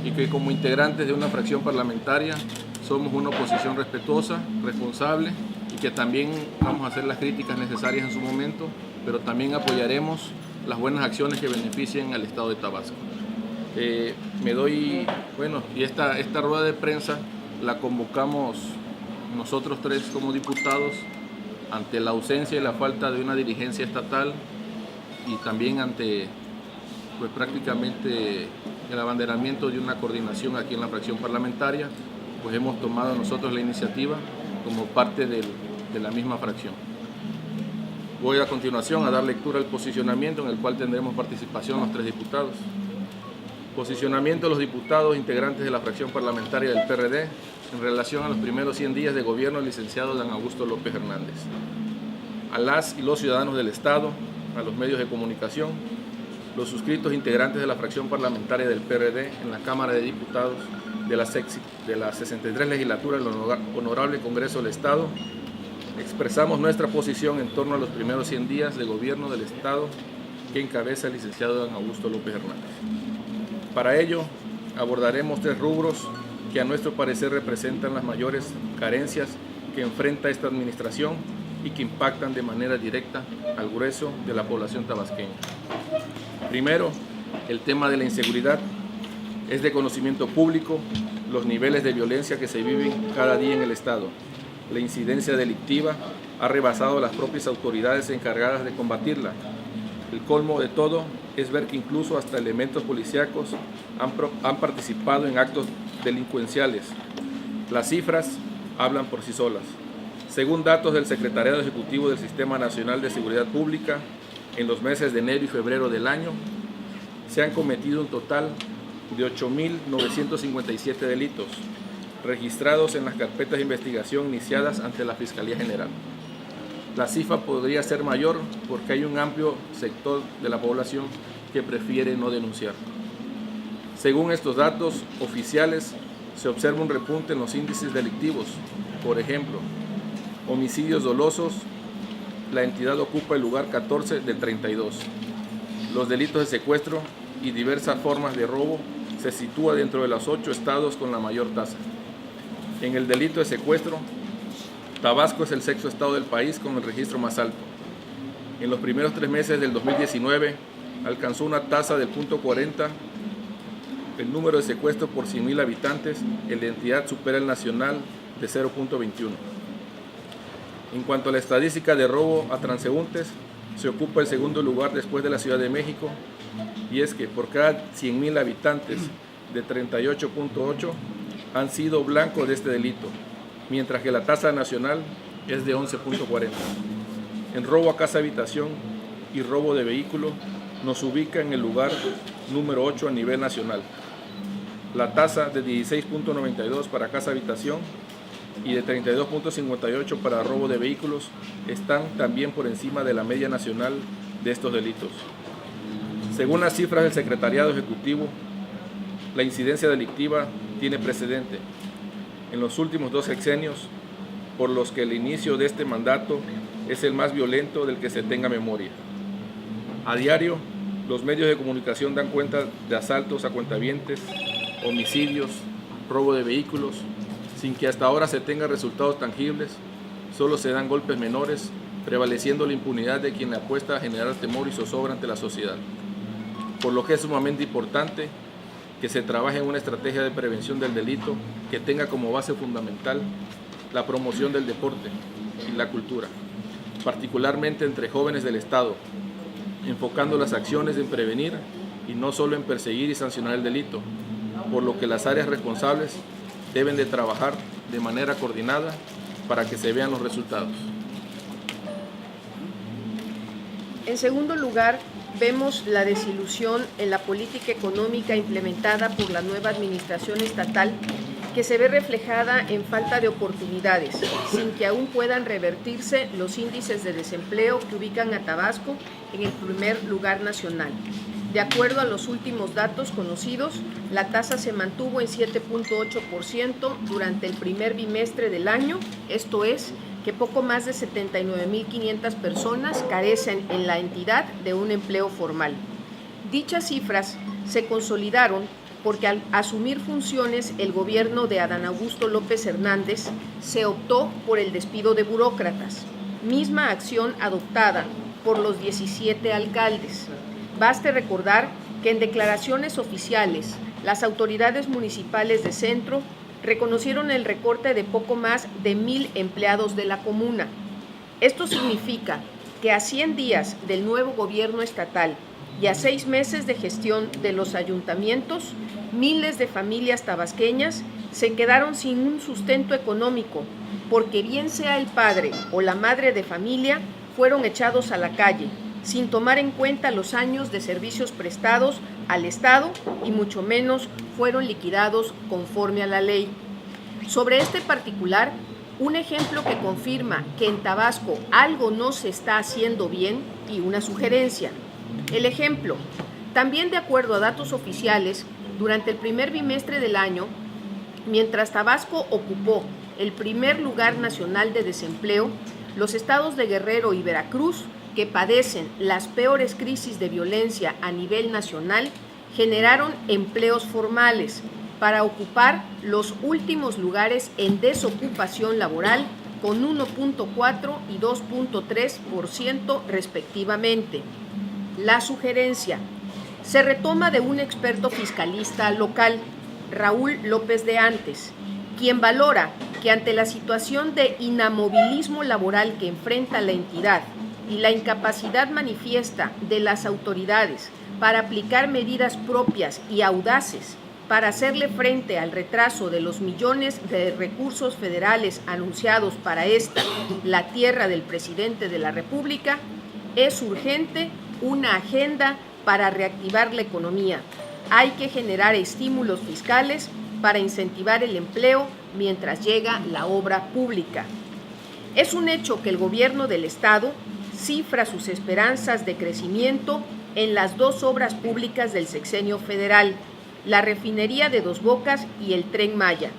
y que como integrantes de una fracción parlamentaria somos una oposición respetuosa, responsable y que también vamos a hacer las críticas necesarias en su momento, pero también apoyaremos las buenas acciones que beneficien al Estado de Tabasco. Y esta rueda de prensa la convocamos nosotros tres como diputados ante la ausencia y la falta de una dirigencia estatal y también ante prácticamente el abanderamiento de una coordinación aquí en la fracción parlamentaria, pues hemos tomado nosotros la iniciativa como parte de la misma fracción. Voy a continuación a dar lectura al posicionamiento en el cual tendremos participación los tres diputados. Posicionamiento de los diputados integrantes de la fracción parlamentaria del PRD en relación a los primeros 100 días de gobierno del licenciado Dan Augusto López Hernández. A las y los ciudadanos del Estado, a los medios de comunicación, los suscritos integrantes de la fracción parlamentaria del PRD en la Cámara de Diputados de la 63 legislatura del Honorable Congreso del Estado, expresamos nuestra posición en torno a los primeros 100 días de gobierno del Estado que encabeza el licenciado Dan Augusto López Hernández. Para ello, abordaremos 3 rubros que a nuestro parecer representan las mayores carencias que enfrenta esta administración y que impactan de manera directa al grueso de la población tabasqueña. Primero, el tema de la inseguridad. Es de conocimiento público los niveles de violencia que se viven cada día en el Estado. La incidencia delictiva ha rebasado las propias autoridades encargadas de combatirla. El colmo de todo es ver que incluso hasta elementos policíacos han participado en actos delincuenciales. Las cifras hablan por sí solas. Según datos del Secretariado Ejecutivo del Sistema Nacional de Seguridad Pública, en los meses de enero y febrero del año se han cometido un total de 8.957 delitos registrados en las carpetas de investigación iniciadas ante la Fiscalía General. La cifra podría ser mayor porque hay un amplio sector de la población que prefiere no denunciar. Según estos datos oficiales, se observa un repunte en los índices delictivos. Por ejemplo, homicidios dolosos, la entidad ocupa el lugar 14 del 32. Los delitos de secuestro y diversas formas de robo se sitúa dentro de los 8 estados con la mayor tasa. En el delito de secuestro, Tabasco es el 6º estado del país con el registro más alto. En los primeros 3 meses del 2019 alcanzó una tasa del 0.40. El número de secuestros por 100.000 habitantes en la entidad supera el nacional de 0.21. En cuanto a la estadística de robo a transeúntes, se ocupa el segundo lugar después de la Ciudad de México, y es que por cada 100.000 habitantes de 38.8 han sido blancos de este delito, mientras que la tasa nacional es de 11.40. En robo a casa habitación y robo de vehículo nos ubica en el lugar número 8 a nivel nacional. La tasa de 16.92 para casa habitación y de 32.58 para robo de vehículos están también por encima de la media nacional de estos delitos. Según las cifras del Secretariado Ejecutivo, la incidencia delictiva tiene precedente en los últimos 2 sexenios, por los que el inicio de este mandato es el más violento del que se tenga memoria. A diario, los medios de comunicación dan cuenta de asaltos a cuentavientes, homicidios, robo de vehículos, sin que hasta ahora se tengan resultados tangibles. Solo se dan golpes menores, prevaleciendo la impunidad de quien le apuesta a generar temor y zozobra ante la sociedad. Por lo que es sumamente importante que se trabaje en una estrategia de prevención del delito que tenga como base fundamental la promoción del deporte y la cultura, particularmente entre jóvenes del Estado, enfocando las acciones en prevenir y no solo en perseguir y sancionar el delito, por lo que las áreas responsables deben de trabajar de manera coordinada para que se vean los resultados. En segundo lugar, vemos la desilusión en la política económica implementada por la nueva administración estatal, que se ve reflejada en falta de oportunidades, sin que aún puedan revertirse los índices de desempleo que ubican a Tabasco en el primer lugar nacional. De acuerdo a los últimos datos conocidos, la tasa se mantuvo en 7.8% durante el primer bimestre del año, esto es, que poco más de 79.500 personas carecen en la entidad de un empleo formal. Dichas cifras se consolidaron porque al asumir funciones el gobierno de Adán Augusto López Hernández se optó por el despido de burócratas, misma acción adoptada por los 17 alcaldes. Baste recordar que en declaraciones oficiales las autoridades municipales de Centro reconocieron el recorte de poco más de 1,000 empleados de la comuna. Esto significa que a 100 días del nuevo gobierno estatal y a 6 meses de gestión de los ayuntamientos, miles de familias tabasqueñas se quedaron sin un sustento económico, porque bien sea el padre o la madre de familia, fueron echados a la calle, sin tomar en cuenta los años de servicios prestados al Estado y mucho menos fueron liquidados conforme a la ley. Sobre este particular, un ejemplo que confirma que en Tabasco algo no se está haciendo bien y una sugerencia. El ejemplo, también de acuerdo a datos oficiales, durante el primer bimestre del año, mientras Tabasco ocupó el primer lugar nacional de desempleo, los estados de Guerrero y Veracruz, que padecen las peores crisis de violencia a nivel nacional, generaron empleos formales para ocupar los últimos lugares en desocupación laboral con 1.4 y 2.3% respectivamente. La sugerencia se retoma de un experto fiscalista local, Raúl López de Antes, quien valora que ante la situación de inamovilismo laboral que enfrenta la entidad y la incapacidad manifiesta de las autoridades para aplicar medidas propias y audaces para hacerle frente al retraso de los millones de recursos federales anunciados para esta, la tierra del presidente de la República, es urgente una agenda para reactivar la economía. Hay que generar estímulos fiscales para incentivar el empleo mientras llega la obra pública. Es un hecho que el gobierno del Estado cifra sus esperanzas de crecimiento en las dos obras públicas del sexenio federal, la refinería de Dos Bocas y el Tren Maya.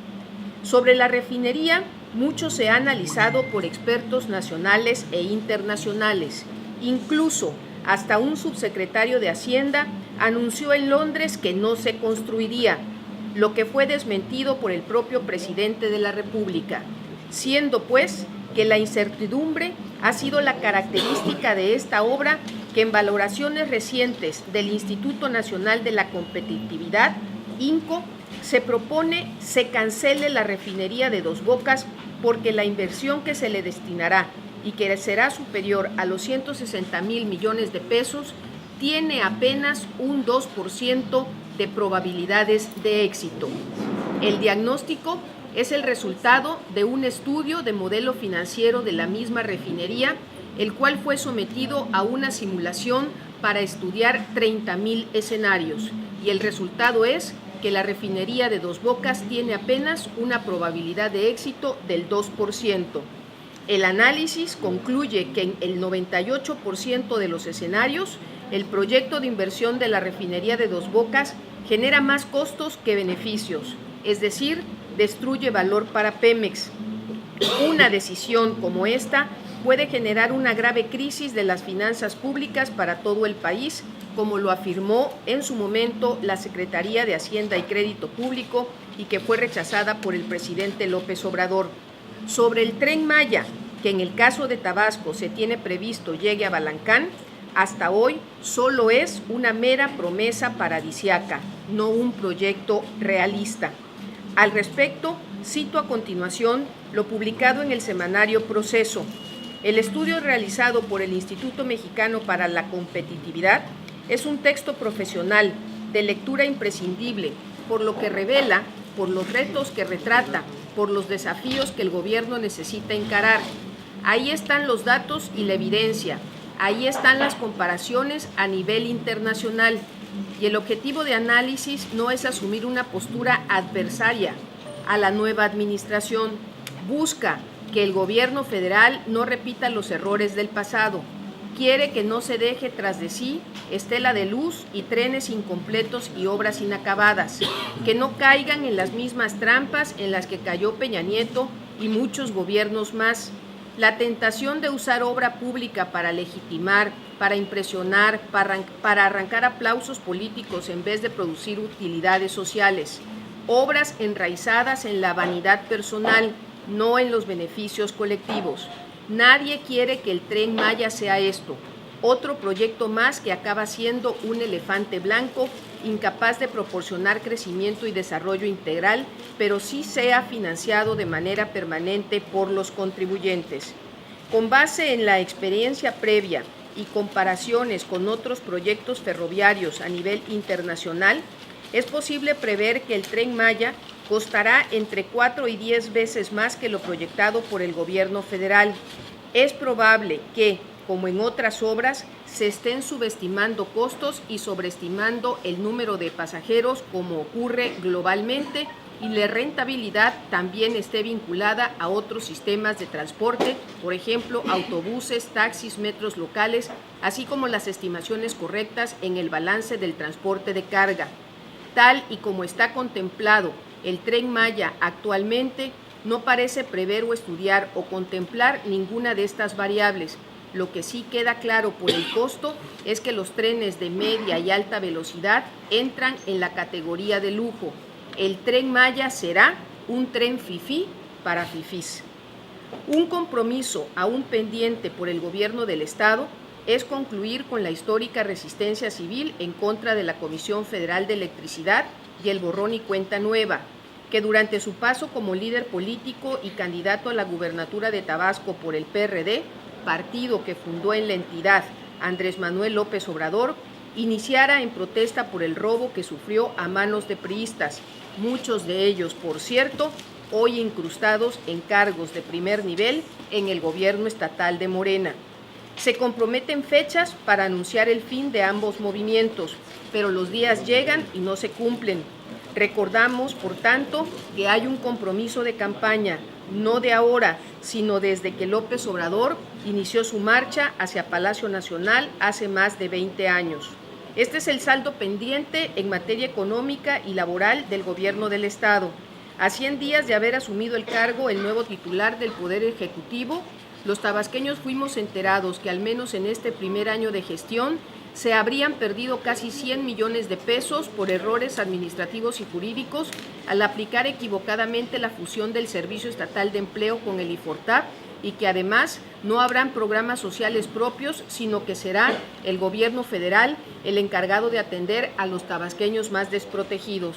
Sobre la refinería, mucho se ha analizado por expertos nacionales e internacionales. Incluso hasta un subsecretario de Hacienda anunció en Londres que no se construiría, lo que fue desmentido por el propio presidente de la República, siendo pues que la incertidumbre ha sido la característica de esta obra que en valoraciones recientes del Instituto Nacional de la Competitividad, INCO, se propone se cancele la refinería de Dos Bocas porque la inversión que se le destinará y que será superior a los 160,000 millones de pesos tiene apenas un 2% de probabilidades de éxito. El diagnóstico es el resultado de un estudio de modelo financiero de la misma refinería, el cual fue sometido a una simulación para estudiar 30,000 escenarios, y el resultado es que la refinería de Dos Bocas tiene apenas una probabilidad de éxito del 2%. El análisis concluye que en el 98% de los escenarios, el proyecto de inversión de la refinería de Dos Bocas genera más costos que beneficios, es decir, destruye valor para Pemex. Una decisión como esta puede generar una grave crisis de las finanzas públicas para todo el país, como lo afirmó en su momento la Secretaría de Hacienda y Crédito Público y que fue rechazada por el presidente López Obrador. Sobre el Tren Maya, que en el caso de Tabasco se tiene previsto llegue a Balancán, hasta hoy solo es una mera promesa paradisiaca, no un proyecto realista. Al respecto, cito a continuación lo publicado en el semanario Proceso. El estudio realizado por el Instituto Mexicano para la Competitividad es un texto profesional de lectura imprescindible, por lo que revela, por los retos que retrata, por los desafíos que el gobierno necesita encarar. Ahí están los datos y la evidencia, ahí están las comparaciones a nivel internacional, y el objetivo de análisis no es asumir una postura adversaria a la nueva administración. Busca que el gobierno federal no repita los errores del pasado. Quiere que no se deje tras de sí estela de luz y trenes incompletos y obras inacabadas, que no caigan en las mismas trampas en las que cayó Peña Nieto y muchos gobiernos más. La tentación de usar obra pública para legitimar, para impresionar, para arrancar aplausos políticos en vez de producir utilidades sociales. Obras enraizadas en la vanidad personal, no en los beneficios colectivos. Nadie quiere que el Tren Maya sea esto, otro proyecto más que acaba siendo un elefante blanco, incapaz de proporcionar crecimiento y desarrollo integral, pero sí sea financiado de manera permanente por los contribuyentes. Con base en la experiencia previa y comparaciones con otros proyectos ferroviarios a nivel internacional, es posible prever que el Tren Maya costará entre 4 y 10 veces más que lo proyectado por el gobierno federal. Es probable que, como en otras obras, se estén subestimando costos y sobreestimando el número de pasajeros, como ocurre globalmente, y la rentabilidad también esté vinculada a otros sistemas de transporte, por ejemplo, autobuses, taxis, metros locales, así como las estimaciones correctas en el balance del transporte de carga. Tal y como está contemplado el Tren Maya actualmente, no parece prever o estudiar o contemplar ninguna de estas variables. Lo que sí queda claro por el costo es que los trenes de media y alta velocidad entran en la categoría de lujo. El Tren Maya será un tren fifí para fifís. Un compromiso aún pendiente por el gobierno del Estado es concluir con la histórica resistencia civil en contra de la Comisión Federal de Electricidad y el borrón y cuenta nueva, que durante su paso como líder político y candidato a la gubernatura de Tabasco por el PRD, partido que fundó en la entidad Andrés Manuel López Obrador, iniciara en protesta por el robo que sufrió a manos de priistas, muchos de ellos, por cierto, hoy incrustados en cargos de primer nivel en el gobierno estatal de Morena. Se comprometen fechas para anunciar el fin de ambos movimientos, pero los días llegan y no se cumplen. Recordamos, por tanto, que hay un compromiso de campaña, no de ahora, sino desde que López Obrador inició su marcha hacia Palacio Nacional hace más de 20 años. Este es el saldo pendiente en materia económica y laboral del gobierno del Estado. A 100 días de haber asumido el cargo el nuevo titular del Poder Ejecutivo, los tabasqueños fuimos enterados que al menos en este primer año de gestión se habrían perdido casi 100 millones de pesos por errores administrativos y jurídicos al aplicar equivocadamente la fusión del Servicio Estatal de Empleo con el IFORTAP, y que además no habrán programas sociales propios, sino que será el gobierno federal el encargado de atender a los tabasqueños más desprotegidos.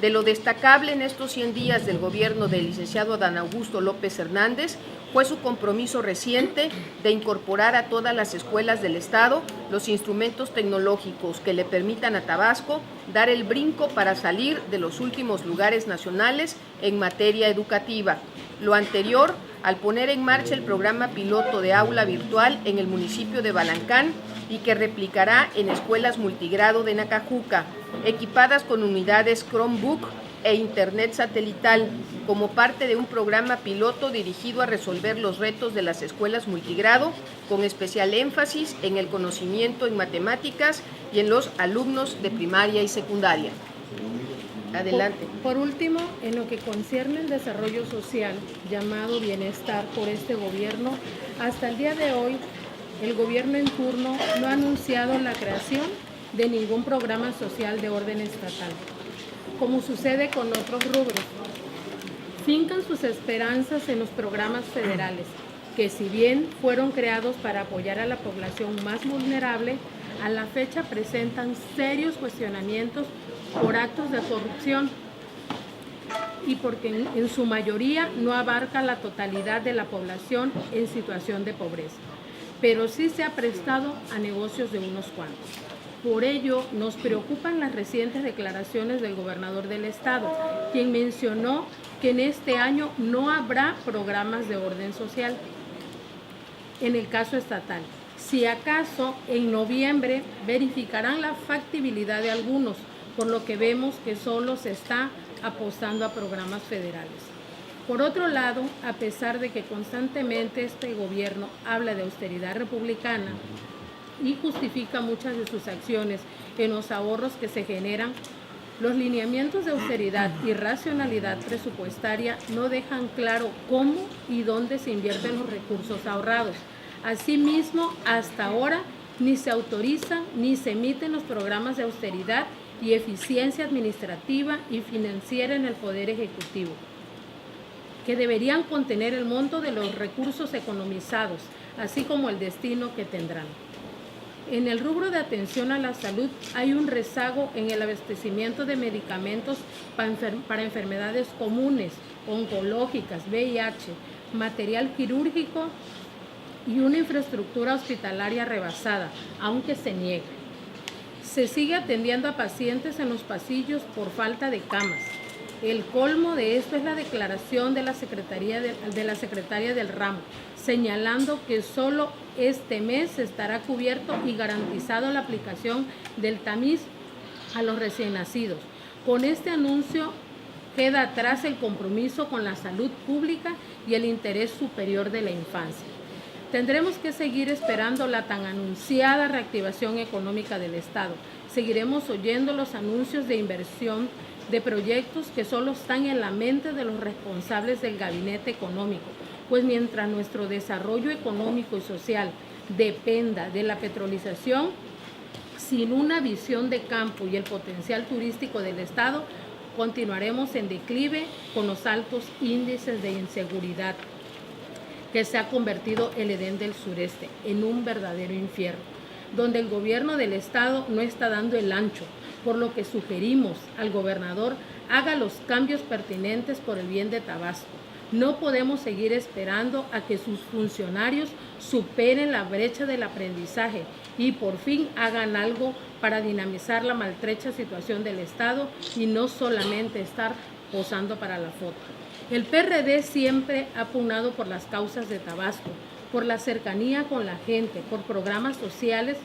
De lo destacable en estos 100 días del gobierno del licenciado Adán Augusto López Hernández fue su compromiso reciente de incorporar a todas las escuelas del Estado los instrumentos tecnológicos que le permitan a Tabasco dar el brinco para salir de los últimos lugares nacionales en materia educativa. Lo anterior al poner en marcha el programa piloto de aula virtual en el municipio de Balancán y que replicará en escuelas multigrado de Nacajuca, equipadas con unidades Chromebook e internet satelital, como parte de un programa piloto dirigido a resolver los retos de las escuelas multigrado, con especial énfasis en el conocimiento en matemáticas y en los alumnos de primaria y secundaria. Adelante. Por último, en lo que concierne el desarrollo social, llamado bienestar por este gobierno, hasta el día de hoy, el gobierno en turno no ha anunciado la creación de ningún programa social de orden estatal, como sucede con otros rubros. Fincan sus esperanzas en los programas federales, que si bien fueron creados para apoyar a la población más vulnerable, a la fecha presentan serios cuestionamientos por actos de corrupción y porque en su mayoría no abarca la totalidad de la población en situación de pobreza, pero sí se ha prestado a negocios de unos cuantos. Por ello, nos preocupan las recientes declaraciones del gobernador del estado, quien mencionó que en este año no habrá programas de orden social en el caso estatal. Si acaso en noviembre verificarán la factibilidad de algunos, por lo que vemos que solo se está apostando a programas federales. Por otro lado, a pesar de que constantemente este gobierno habla de austeridad republicana y justifica muchas de sus acciones en los ahorros que se generan Los lineamientos de austeridad y racionalidad presupuestaria no dejan claro cómo y dónde se invierten los recursos ahorrados. Asimismo, hasta ahora ni se autorizan ni se emiten los programas de austeridad y eficiencia administrativa y financiera en el Poder Ejecutivo, que deberían contener el monto de los recursos economizados, así como el destino que tendrán. En el rubro de atención a la salud hay un rezago en el abastecimiento de medicamentos para enfermedades comunes, oncológicas, VIH, material quirúrgico y una infraestructura hospitalaria rebasada, aunque se niega. Se sigue atendiendo a pacientes en los pasillos por falta de camas. El colmo de esto es la declaración de la secretaria del ramo, señalando que solo este mes estará cubierto y garantizado la aplicación del tamiz a los recién nacidos. Con este anuncio queda atrás el compromiso con la salud pública y el interés superior de la infancia. Tendremos que seguir esperando la tan anunciada reactivación económica del Estado. Seguiremos oyendo los anuncios de inversión de proyectos que solo están en la mente de los responsables del gabinete económico, pues mientras nuestro desarrollo económico y social dependa de la petrolización, sin una visión de campo y el potencial turístico del Estado, continuaremos en declive con los altos índices de inseguridad que se ha convertido el Edén del sureste en un verdadero infierno, donde el gobierno del Estado no está dando el ancho, por lo que sugerimos al gobernador haga los cambios pertinentes por el bien de Tabasco. No podemos seguir esperando a que sus funcionarios superen la brecha del aprendizaje y por fin hagan algo para dinamizar la maltrecha situación del Estado y no solamente estar posando para la foto. El PRD siempre ha pugnado por las causas de Tabasco, por la cercanía con la gente, por programas sociales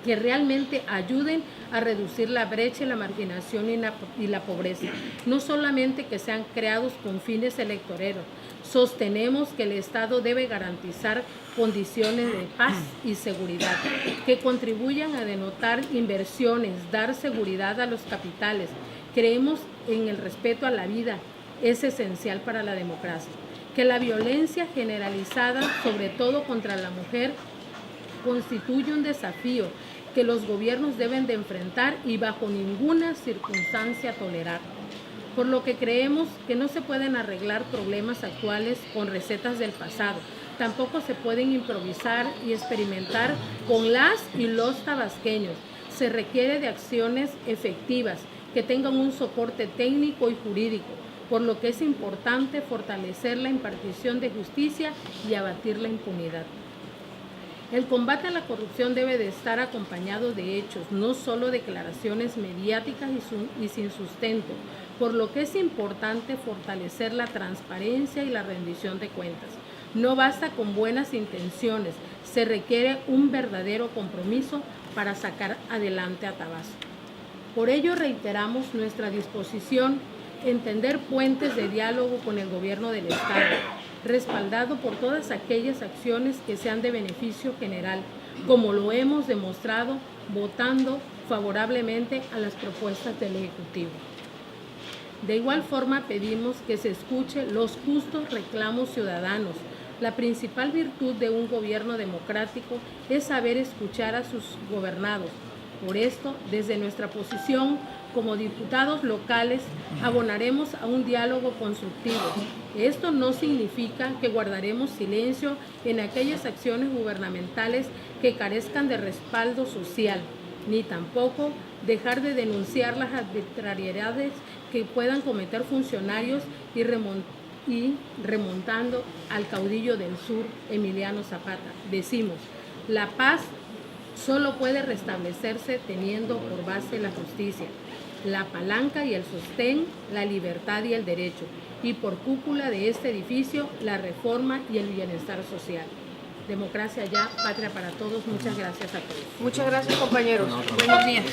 que realmente ayuden a reducir la brecha y la marginación y la pobreza, no solamente que sean creados con fines electoreros. Sostenemos que el Estado debe garantizar condiciones de paz y seguridad que contribuyan a denotar inversiones, dar seguridad a los capitales. Creemos en el respeto a la vida, es esencial para la democracia, que la violencia generalizada, sobre todo contra la mujer, constituye un desafío que los gobiernos deben de enfrentar y bajo ninguna circunstancia tolerar. Por lo que creemos que no se pueden arreglar problemas actuales con recetas del pasado. Tampoco se pueden improvisar y experimentar con las y los tabasqueños. Se requiere de acciones efectivas que tengan un soporte técnico y jurídico, por lo que es importante fortalecer la impartición de justicia y abatir la impunidad. El combate a la corrupción debe de estar acompañado de hechos, no solo declaraciones mediáticas y sin sustento, por lo que es importante fortalecer la transparencia y la rendición de cuentas. No basta con buenas intenciones, se requiere un verdadero compromiso para sacar adelante a Tabasco. Por ello reiteramos nuestra disposición en tender puentes de diálogo con el gobierno del Estado, respaldado por todas aquellas acciones que sean de beneficio general, como lo hemos demostrado votando favorablemente a las propuestas del Ejecutivo. De igual forma pedimos que se escuchen los justos reclamos ciudadanos. La principal virtud de un gobierno democrático es saber escuchar a sus gobernados. Por esto, desde nuestra posición como diputados locales, abonaremos a un diálogo constructivo. Esto no significa que guardaremos silencio en aquellas acciones gubernamentales que carezcan de respaldo social, ni tampoco dejar de denunciar las arbitrariedades que puedan cometer funcionarios y remontando al caudillo del sur, Emiliano Zapata. Decimos, la paz solo puede restablecerse teniendo por base la justicia, la palanca y el sostén, la libertad y el derecho, y por cúpula de este edificio, la reforma y el bienestar social. Democracia ya, patria para todos. Muchas gracias a todos. Muchas gracias, compañeros. Buenos días.